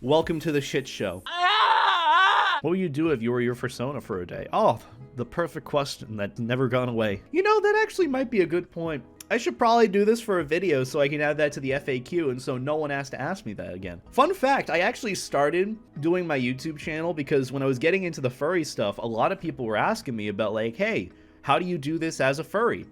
Welcome to the shit show. What would you do if you were your fursona for a day? Oh, the perfect question that's never gone away. You know, that actually might be a good point. I should probably do this for a video so I can add that to the FAQ and so no one has to ask me that again. Fun fact, I actually started doing my YouTube channel because when I was getting into the furry stuff, a lot of people were asking me about like, hey, how do you do this as a furry?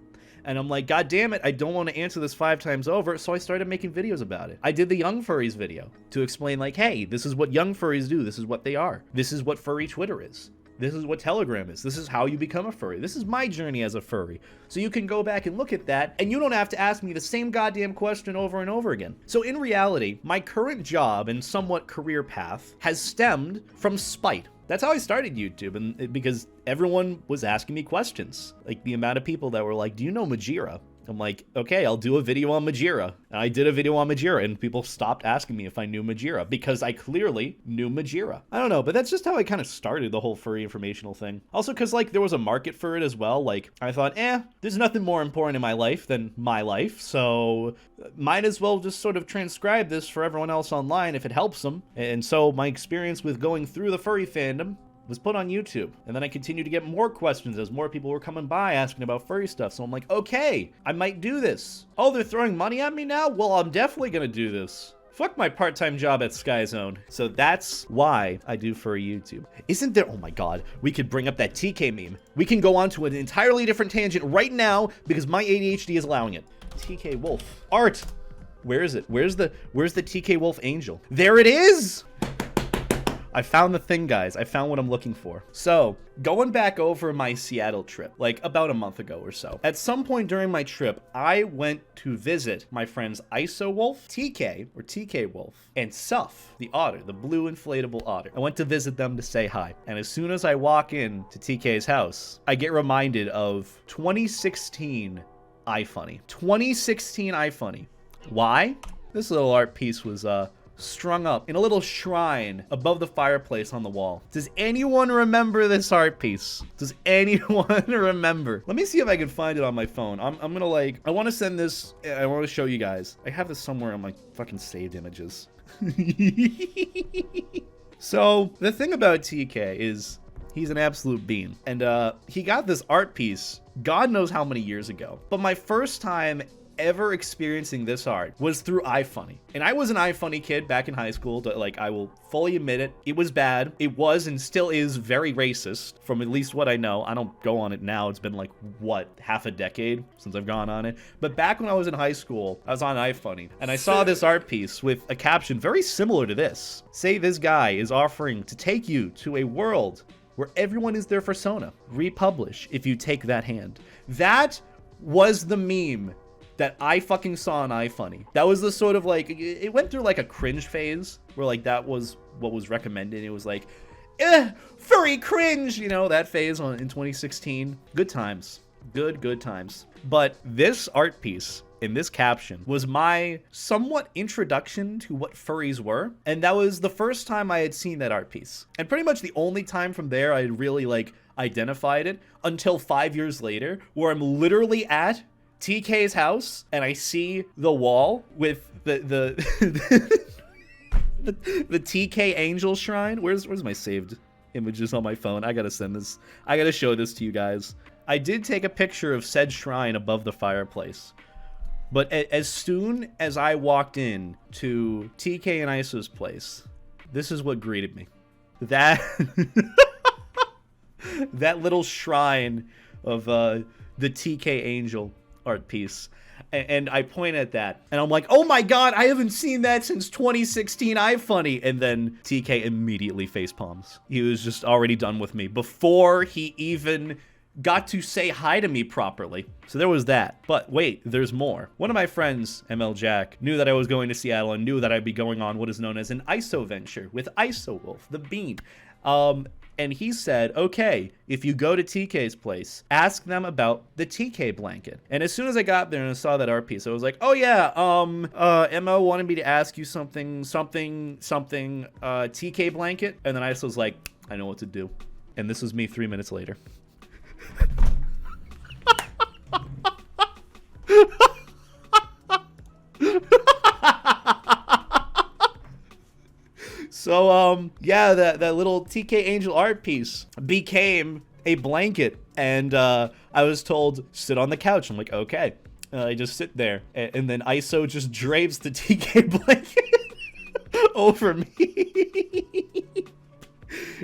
And I'm like, God damn it, I don't want to answer this 5 times over, so I started making videos about it. I did the Young Furries video to explain like, hey, this is what young furries do, this is what they are. This is what furry Twitter is. This is what Telegram is. This is how you become a furry. This is my journey as a furry. So you can go back and look at that, and you don't have to ask me the same goddamn question over and over again. So in reality, my current job and somewhat career path has stemmed from spite. That's how I started YouTube, and because everyone was asking me questions. Like the amount of people that were like, do you know Majira? I'm like, okay, I'll do a video on Majira. And I did a video on Majira, and people stopped asking me if I knew Majira because I clearly knew Majira. I don't know, but that's just how I kind of started the whole furry informational thing. Also, because like there was a market for it as well. Like I thought, there's nothing more important in my life than my life, so might as well just sort of transcribe this for everyone else online if it helps them. And so my experience with going through the furry fandom was put on YouTube. And then I continued to get more questions as more people were coming by asking about furry stuff. So I'm like, okay, I might do this. Oh, they're throwing money at me now? Well, I'm definitely gonna do this. Fuck my part-time job at SkyZone. So that's why I do furry YouTube. Isn't there, oh my God, we could bring up that TK meme. We can go on to an entirely different tangent right now because my ADHD is allowing it. TK Wolf. Art. Where is it? Where's the TK Wolf angel? There it is! I found the thing, guys. I found what I'm looking for. So, going back over my Seattle trip, like about a month ago or so, at some point during my trip, I went to visit my friends Iso Wolf, TK, or TK Wolf, and Suff, the otter, the blue inflatable otter. I went to visit them to say hi. And as soon as I walk in to TK's house, I get reminded of 2016 iFunny. 2016 iFunny. Why? This little art piece was, strung up in a little shrine above the fireplace on the wall. Does anyone remember this art piece? Does anyone remember? Let me see if I can find it on my phone. I'm gonna like, I want to send this, I want to show you guys. I have this somewhere on my fucking saved images. So the thing about TK is he's an absolute bean. And he got this art piece God knows how many years ago. But my first time ever experiencing this art was through iFunny. And I was an iFunny kid back in high school, like I will fully admit it. It was bad. It was and still is very racist from at least what I know. I don't go on it now. It's been like, what, half a decade since I've gone on it. But back when I was in high school, I was on iFunny and I saw this art piece with a caption very similar to this. Say this guy is offering to take you to a world where everyone is their fursona. Republish if you take that hand. That was the meme that I fucking saw on iFunny. That was the sort of like, it went through like a cringe phase where like that was what was recommended. It was like, furry cringe, you know, that phase in 2016. Good times. Good times. But this art piece in this caption was my somewhat introduction to what furries were. And that was the first time I had seen that art piece. And pretty much the only time from there I had really like identified it until 5 years later, where I'm literally at TK's house and I see the wall with the TK angel shrine. Where's my saved images on my phone? I gotta send this. I gotta show this to you guys. I did take a picture of said shrine above the fireplace. But as soon as I walked in to TK and Iso's place, this is what greeted me. That that little shrine of the TK angel art piece. And I point at that and I'm like, oh my God, I haven't seen that since 2016 iFunny. And then TK immediately facepalms. He was just already done with me before he even got to say hi to me properly. So there was that. But wait, there's more. One of my friends, ML Jack, knew that I was going to Seattle and knew that I'd be going on what is known as an ISO venture with Iso Wolf, the bean. And he said, okay, if you go to TK's place, ask them about the TK blanket. And as soon as I got there and I saw that art piece, I was like, oh yeah, MO wanted me to ask you something, TK blanket. And then I was like, I know what to do. And this was me 3 minutes later. So, yeah, that little TK Angel art piece became a blanket, and I was told, sit on the couch. I'm like, okay. I just sit there, and then ISO just drapes the TK blanket over me.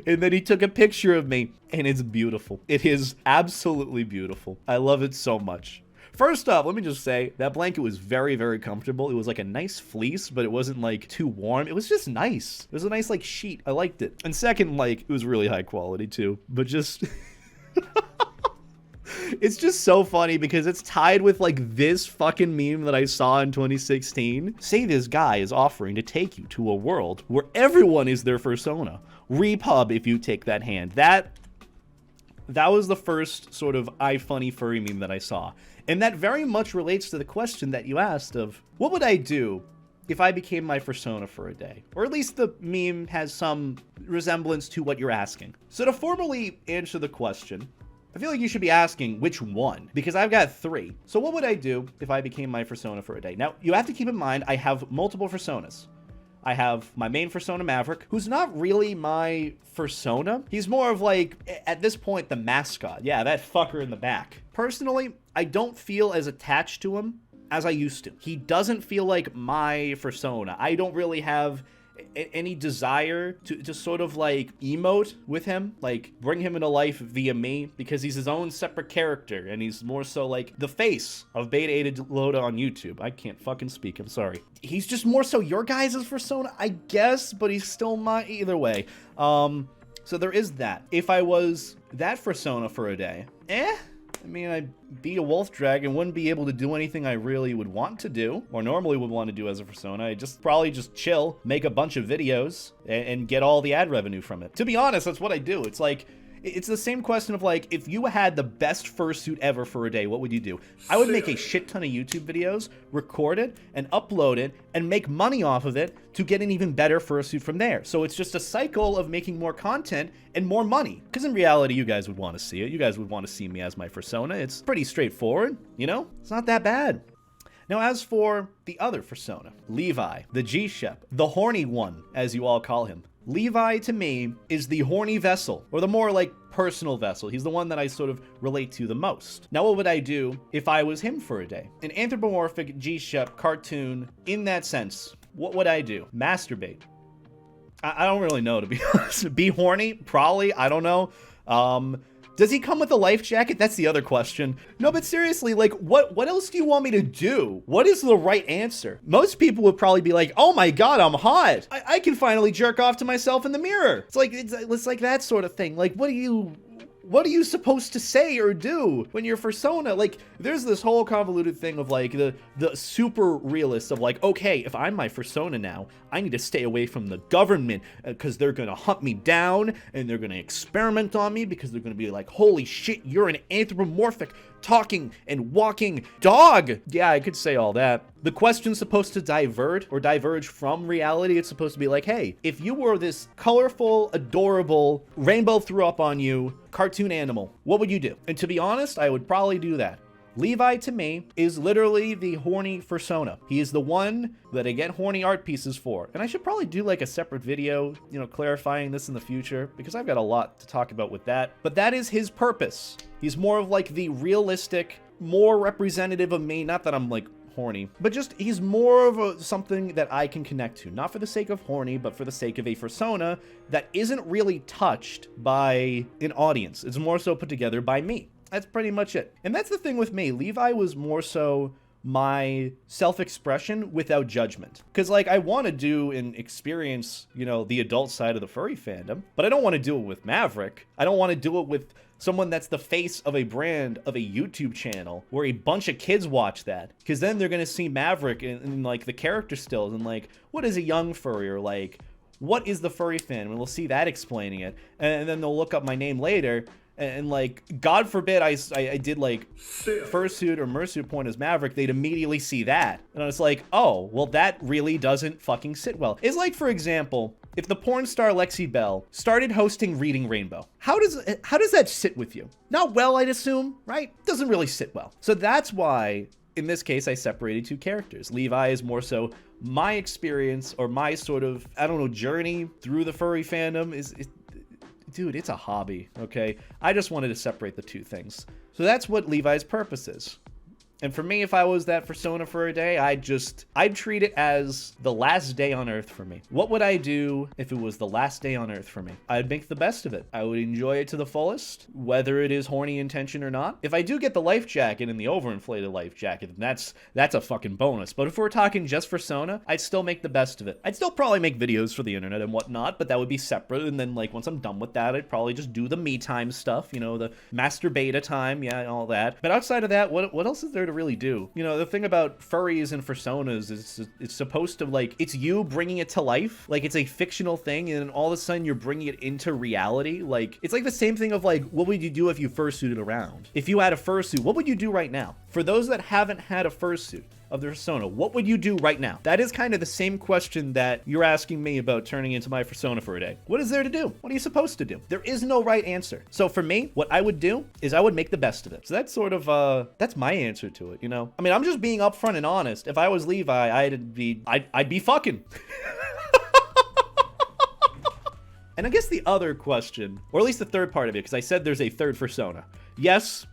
And then he took a picture of me, and it's beautiful. It is absolutely beautiful. I love it so much. First off, let me just say, that blanket was very, very comfortable. It was like a nice fleece, but it wasn't like too warm. It was just nice. It was a nice like sheet. I liked it. And second, like, it was really high quality too, but just... It's just so funny because it's tied with like this fucking meme that I saw in 2016. Say this guy is offering to take you to a world where everyone is their fursona. Repub if you take that hand. That was the first sort of iFunny furry meme that I saw. And that very much relates to the question that you asked of, what would I do if I became my fursona for a day? Or at least the meme has some resemblance to what you're asking. So to formally answer the question, I feel like you should be asking which one, because I've got 3. So what would I do if I became my fursona for a day? Now, you have to keep in mind, I have multiple fursonas. I have my main fursona, Maverick, who's not really my fursona. He's more of like, at this point, the mascot. Yeah, that fucker in the back. Personally, I don't feel as attached to him as I used to. He doesn't feel like my fursona. I don't really have any desire to sort of like emote with him, like bring him into life via me, because he's his own separate character and he's more so like the face of BetaEtaDelota on YouTube. I can't fucking speak, I'm sorry. He's just more so your guys' fursona, I guess, but he's still my either way. So there is that. If I was that fursona for a day, I mean, I'd be a wolf dragon, wouldn't be able to do anything I really would want to do, or normally would want to do as a fursona. I'd probably just chill, make a bunch of videos, and get all the ad revenue from it. To be honest, that's what I do. It's like, it's the same question of like, if you had the best fursuit ever for a day, what would you do? I would make a shit ton of YouTube videos, record it, and upload it, and make money off of it to get an even better fursuit from there. So it's just a cycle of making more content and more money. Because in reality, you guys would want to see it. You guys would want to see me as my fursona. It's pretty straightforward, you know? It's not that bad. Now, as for the other fursona, Levi, the G-Shep, the horny one, as you all call him. Levi, to me, is the horny vessel, or the more like personal vessel. He's the one that I sort of relate to the most. Now, what would I do if I was him for a day? An anthropomorphic G-Shep cartoon in that sense. What would I do? Masturbate. I don't really know, to be honest. Be horny? Probably. I don't know. Does he come with a life jacket? That's the other question. No, but seriously, like, what else do you want me to do? What is the right answer? Most people would probably be like, oh my God, I'm hot. I can finally jerk off to myself in the mirror. It's like that sort of thing. Like, what are you supposed to say or do when you're fursona? Like, there's this whole convoluted thing of like the super realist of like, okay, if I'm my fursona now, I need to stay away from the government because they're gonna hunt me down and they're gonna experiment on me because they're gonna be like, holy shit, you're an anthropomorphic talking and walking dog. Yeah, I could say all that. The question's supposed to diverge from reality. It's supposed to be like, hey, if you were this colorful, adorable, rainbow threw up on you cartoon animal, what would you do? And to be honest, I would probably do that. Levi, to me, is literally the horny fursona. He is the one that I get horny art pieces for. And I should probably do like a separate video, you know, clarifying this in the future, because I've got a lot to talk about with that. But that is his purpose. He's more of like the realistic, more representative of me. Not that I'm like horny, but just he's more of something that I can connect to. Not for the sake of horny, but for the sake of a fursona that isn't really touched by an audience. It's more so put together by me. That's pretty much it. And that's the thing with me. Levi was more so my self-expression without judgment. Because, like, I want to do and experience, you know, the adult side of the furry fandom, but I don't want to do it with Maverick. I don't want to do it with someone that's the face of a brand, of a YouTube channel, where a bunch of kids watch that. Because then they're going to see Maverick in, like, the character stills, and, like, what is a young furry, or, like, what is the furry fan? And we'll see that explaining it. And then they'll look up my name later, and like, God forbid I did like fursuit or mersuit point as Maverick, they'd immediately see that. And I was like, oh, well, that really doesn't fucking sit well. It's like, for example, if the porn star Lexi Bell started hosting Reading Rainbow, how does that sit with you? Not well, I'd assume, right? Doesn't really sit well. So that's why in this case, I separated two characters. Levi is more so my experience or my sort of, I don't know, journey through the furry fandom dude, it's a hobby, okay? I just wanted to separate the two things. So that's what Levi's purpose is. And for me, if I was that Fursona for a day, I'd treat it as the last day on Earth for me. What would I do if it was the last day on Earth for me? I'd make the best of it. I would enjoy it to the fullest, whether it is horny intention or not. If I do get the life jacket and the overinflated life jacket, then that's a fucking bonus. But if we're talking just Fursona, I'd still make the best of it. I'd still probably make videos for the internet and whatnot, but that would be separate. And then, like, once I'm done with that, I'd probably just do the me time stuff, you know, the master beta time, yeah, and all that. But outside of that, what else is there to really do? You know, the thing about furries and Fursonas is it's supposed to, like, it's you bringing it to life. Like, it's a fictional thing, and all of a sudden you're bringing it into reality. Like, it's like the same thing of, like, what would you do if you fursuited around? If you had a fursuit, what would you do right now? For those that haven't had a fursuit of the Fursona, what would you do right now? That is kind of the same question that you're asking me about turning into my Fursona for a day. What is there to do? What are you supposed to do? There is no right answer. So for me, what I would do is I would make the best of it. So that's sort of, that's my answer to it, you know? I mean, I'm just being upfront and honest. If I was Levi, I'd be fucking. And I guess the other question, or at least the third part of it, because I said there's a third Fursona. Yes,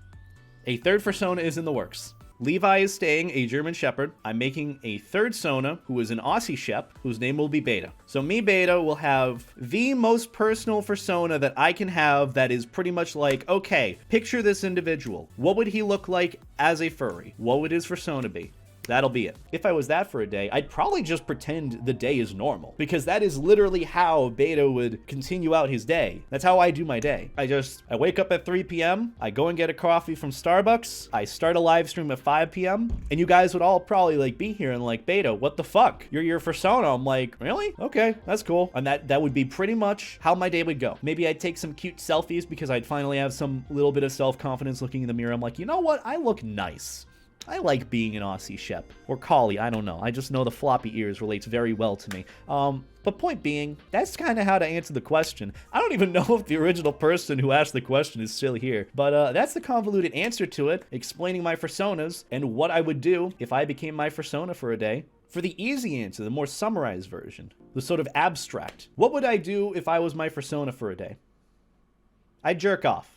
a third Fursona is in the works. Levi is staying a German Shepherd. I'm making a third Sona who is an Aussie Shep, whose name will be Beta. So me, Beta, will have the most personal Fursona that I can have that is pretty much like, okay, picture this individual. What would he look like as a furry? What would his Fursona be? That'll be it. If I was that for a day, I'd probably just pretend the day is normal, because that is literally how Beta would continue out his day. That's how I do my day. I wake up at 3 p.m., I go and get a coffee from Starbucks, I start a live stream at 5 p.m., and you guys would all probably like be here and like, Beta, what the fuck? You're your Fursona. I'm like, really? Okay, that's cool. And that would be pretty much how my day would go. Maybe I'd take some cute selfies because I'd finally have some little bit of self-confidence looking in the mirror. I'm like, you know what? I look nice. I like being an Aussie Shep. Or Collie, I don't know. I just know the floppy ears relates very well to me. But point being, that's kind of how to answer the question. I don't even know if the original person who asked the question is still here. But that's the convoluted answer to it, explaining my Fursonas and what I would do if I became my Fursona for a day. For the easy answer, the more summarized version, the sort of abstract, what would I do if I was my Fursona for a day? I'd jerk off.